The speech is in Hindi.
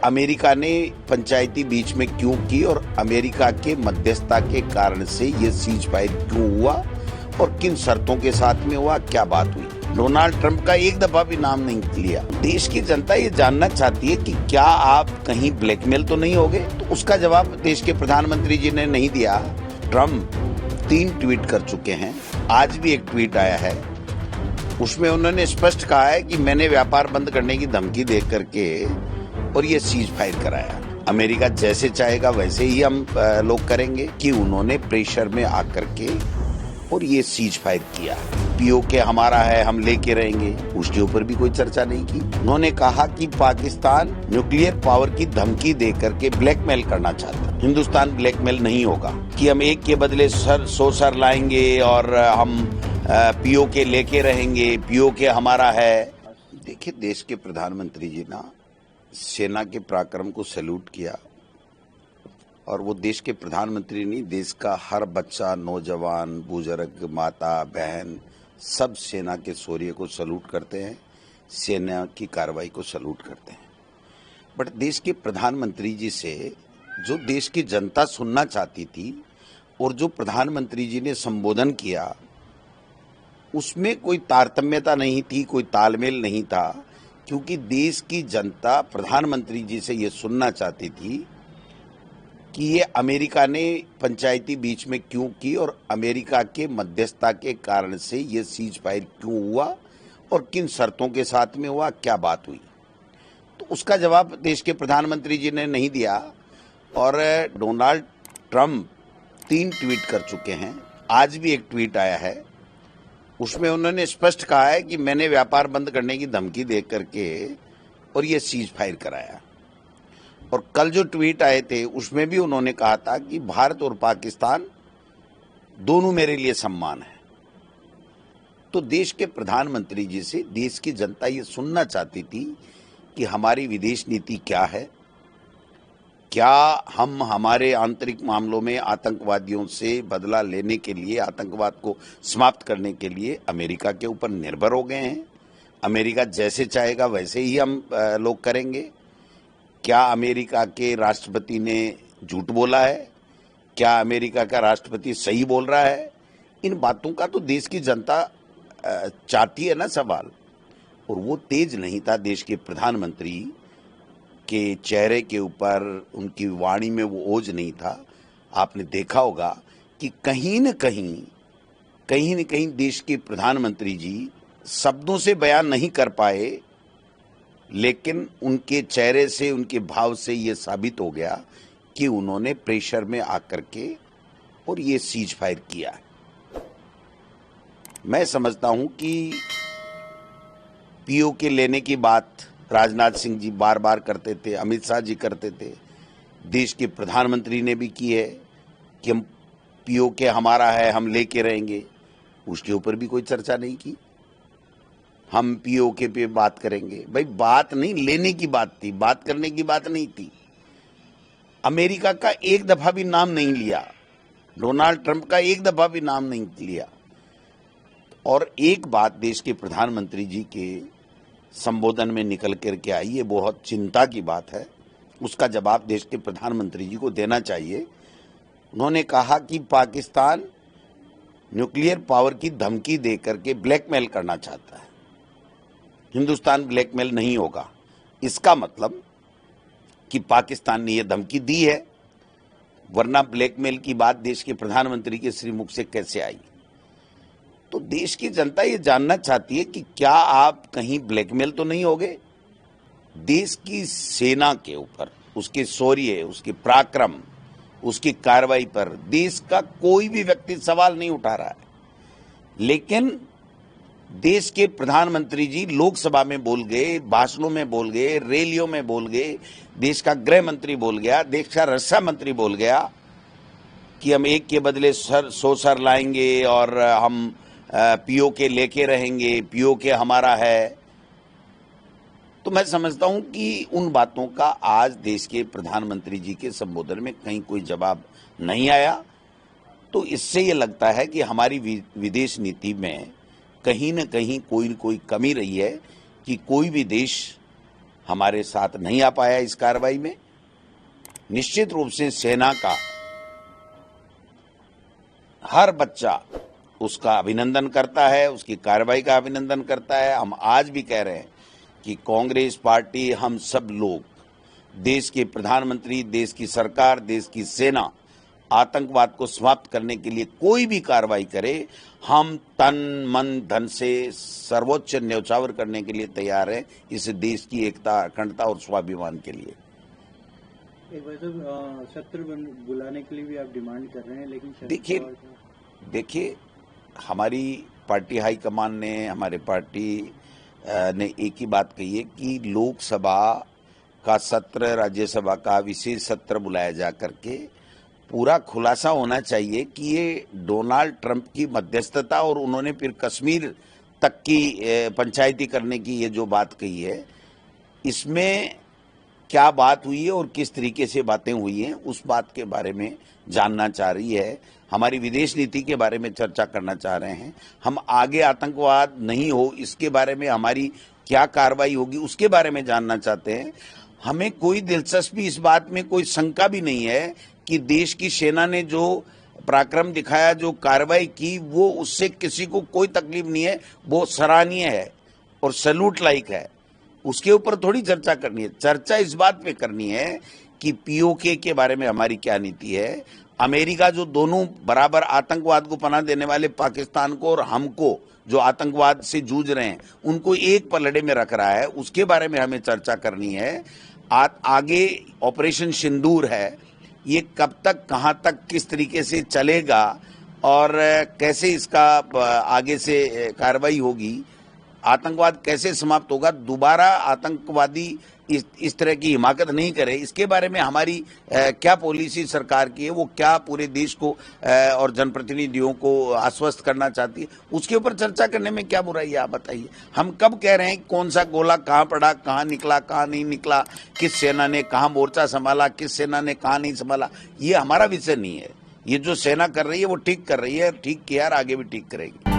अमेरिका ने पंचायती बीच में क्यों की और अमेरिका के मध्यस्थता के कारण से ये सीज फायर क्यों हुआ और किन शर्तों के साथ में हुआ, क्या बात हुई। डोनाल्ड ट्रंप का एक दफा भी नाम नहीं लिया। देश की जनता ये जानना चाहती है कि क्या आप कहीं ब्लैकमेल तो नहीं हो गए। तो उसका जवाब देश के प्रधानमंत्री जी ने नहीं दिया। ट्रंप 3 ट्वीट कर चुके हैं। आज भी एक ट्वीट आया है, उसमें उन्होंने स्पष्ट कहा है कि मैंने व्यापार बंद करने की धमकी दे करके और ये सीज फायर कराया। अमेरिका जैसे चाहेगा वैसे ही हम लोग करेंगे कि उन्होंने प्रेशर में आकर के और ये सीज फायर किया। पीओके हमारा है, हम लेके रहेंगे, उसके ऊपर भी कोई चर्चा नहीं की। उन्होंने कहा कि पाकिस्तान न्यूक्लियर पावर की धमकी दे करके ब्लैकमेल करना चाहता है। हिंदुस्तान ब्लैकमेल नहीं होगा कि हम एक के बदले 100 सर लाएंगे और हम पीओके लेके रहेंगे, पीओके हमारा है। देखिए, देश के प्रधानमंत्री जी ना सेना के पराक्रम को सैल्यूट किया और वो देश के प्रधानमंत्री नहीं, देश का हर बच्चा, नौजवान, बुजुर्ग, माता, बहन सब सेना के शौर्य को सैल्यूट करते हैं, सेना की कार्रवाई को सैल्यूट करते हैं। बट देश के प्रधानमंत्री जी से जो देश की जनता सुनना चाहती थी और जो प्रधानमंत्री जी ने संबोधन किया उसमें कोई तारतम्यता नहीं थी, कोई तालमेल नहीं था, क्योंकि देश की जनता प्रधानमंत्री जी से ये सुनना चाहती थी कि ये अमेरिका ने पंचायती बीच में क्यों की और अमेरिका के मध्यस्थता के कारण से ये सीज फायर क्यों हुआ और किन शर्तों के साथ में हुआ, क्या बात हुई। तो उसका जवाब देश के प्रधानमंत्री जी ने नहीं दिया और डोनाल्ड ट्रंप 3 ट्वीट कर चुके हैं। आज भी एक ट्वीट आया है, उसमें उन्होंने स्पष्ट कहा है कि मैंने व्यापार बंद करने की धमकी दे करके और ये सीज फायर कराया। और कल जो ट्वीट आए थे उसमें भी उन्होंने कहा था कि भारत और पाकिस्तान दोनों मेरे लिए सम्मान है। तो देश के प्रधानमंत्री जी से देश की जनता ये सुनना चाहती थी कि हमारी विदेश नीति क्या है, क्या हम हमारे आंतरिक मामलों में आतंकवादियों से बदला लेने के लिए, आतंकवाद को समाप्त करने के लिए अमेरिका के ऊपर निर्भर हो गए हैं। अमेरिका जैसे चाहेगा वैसे ही हम लोग करेंगे। क्या अमेरिका के राष्ट्रपति ने झूठ बोला है, क्या अमेरिका का राष्ट्रपति सही बोल रहा है। इन बातों का तो देश की जनता चाहती है ना सवाल, और वो तेज नहीं था देश के प्रधानमंत्री के चेहरे के ऊपर, उनकी वाणी में वो ओज नहीं था। आपने देखा होगा कि कहीं न कहीं देश के प्रधानमंत्री जी शब्दों से बयान नहीं कर पाए, लेकिन उनके चेहरे से, उनके भाव से ये साबित हो गया कि उन्होंने प्रेशर में आकर के और ये सीज फायर किया। मैं समझता हूं कि पीओके लेने की बात राजनाथ सिंह जी बार बार करते थे, अमित शाह जी करते थे, देश के प्रधानमंत्री ने भी की है कि हम पीओके हमारा है, हम लेके रहेंगे, उसके ऊपर भी कोई चर्चा नहीं की। हम पीओके पे बात करेंगे, भाई बात नहीं, लेने की बात थी, बात करने की बात नहीं थी। अमेरिका का एक दफा भी नाम नहीं लिया, डोनाल्ड ट्रंप का एक दफा भी नाम नहीं लिया। और एक बात देश के प्रधानमंत्री जी के संबोधन में निकल करके आई, ये बहुत चिंता की बात है, उसका जवाब देश के प्रधानमंत्री जी को देना चाहिए। उन्होंने कहा कि पाकिस्तान न्यूक्लियर पावर की धमकी दे करके ब्लैकमेल करना चाहता है, हिंदुस्तान ब्लैकमेल नहीं होगा। इसका मतलब कि पाकिस्तान ने यह धमकी दी है, वरना ब्लैकमेल की बात देश के प्रधानमंत्री के श्री मुख से कैसे आई। तो देश की जनता ये जानना चाहती है कि क्या आप कहीं ब्लैकमेल तो नहीं हो गए। देश की सेना के ऊपर, उसके शौर्य, उसके पराक्रम, उसकी कार्रवाई पर देश का कोई भी व्यक्ति सवाल नहीं उठा रहा है, लेकिन देश के प्रधानमंत्री जी लोकसभा में बोल गए, भाषणों में बोल गए, रैलियों में बोल गए, देश का गृह मंत्री बोल गया, देश का रक्षा मंत्री बोल गया कि हम एक के बदले 100 सर लाएंगे और हम पीओके लेके रहेंगे, पीओके हमारा है। तो मैं समझता हूं कि उन बातों का आज देश के प्रधानमंत्री जी के संबोधन में कहीं कोई जवाब नहीं आया। तो इससे ये लगता है कि हमारी विदेश नीति में कहीं न कहीं कोई कमी रही है कि कोई भी देश हमारे साथ नहीं आ पाया इस कार्रवाई में। निश्चित रूप से सेना का हर बच्चा उसका अभिनंदन करता है, उसकी कार्रवाई का अभिनंदन करता है। हम आज भी कह रहे हैं कि कांग्रेस पार्टी, हम सब लोग, देश के प्रधानमंत्री, देश की सरकार, देश की सेना आतंकवाद को समाप्त करने के लिए कोई भी कार्रवाई करे, हम तन मन धन से सर्वोच्च न्यौछावर करने के लिए तैयार हैं, इस देश की एकता, अखंडता और स्वाभिमान के लिए। एक वैसे सत्र बुलाने के लिए भी आप डिमांड कर रहे हैं, लेकिन देखिए हमारी पार्टी हाईकमान ने, हमारे पार्टी ने एक ही बात कही है कि लोकसभा का सत्र, राज्यसभा का विशेष सत्र बुलाया जा करके पूरा खुलासा होना चाहिए कि ये डोनाल्ड ट्रंप की मध्यस्थता और उन्होंने फिर कश्मीर तक की पंचायती करने की ये जो बात कही है, इसमें क्या बात हुई है और किस तरीके से बातें हुई हैं, उस बात के बारे में जानना चाह रही है। हमारी विदेश नीति के बारे में चर्चा करना चाह रहे हैं। हम आगे आतंकवाद नहीं हो इसके बारे में हमारी क्या कार्रवाई होगी उसके बारे में जानना चाहते हैं। हमें कोई दिलचस्पी इस बात में, कोई शंका भी नहीं है कि देश की सेना ने जो पराक्रम दिखाया, जो कार्रवाई की, वो उससे किसी को कोई तकलीफ नहीं है, वो सराहनीय है और सैल्यूट लाइक है। उसके ऊपर थोड़ी चर्चा करनी है। चर्चा इस बात पे करनी है कि पीओके के बारे में हमारी क्या नीति है। अमेरिका जो दोनों बराबर आतंकवाद को पनाह देने वाले पाकिस्तान को और हमको जो आतंकवाद से जूझ रहे हैं उनको एक पलड़े में रख रहा है, उसके बारे में हमें चर्चा करनी है। आगे ऑपरेशन सिंदूर है, ये कब तक, कहां तक, किस तरीके से चलेगा और कैसे इसका आगे से कार्रवाई होगी, आतंकवाद कैसे समाप्त होगा, दोबारा आतंकवादी इस तरह की हिमाकत नहीं करे, इसके बारे में हमारी क्या पॉलिसी सरकार की है, वो क्या पूरे देश को और जनप्रतिनिधियों को आश्वस्त करना चाहती है, उसके ऊपर चर्चा करने में क्या बुराई है, आप बताइए। हम कब कह रहे हैं कौन सा गोला कहाँ पड़ा, कहाँ निकला, कहाँ नहीं निकला, किस सेना ने कहाँ मोर्चा संभाला, किस सेना ने कहाँ नहीं संभाला, ये हमारा विषय नहीं है। ये जो सेना कर रही है वो ठीक कर रही है, ठीक किया और आगे भी ठीक करेगी।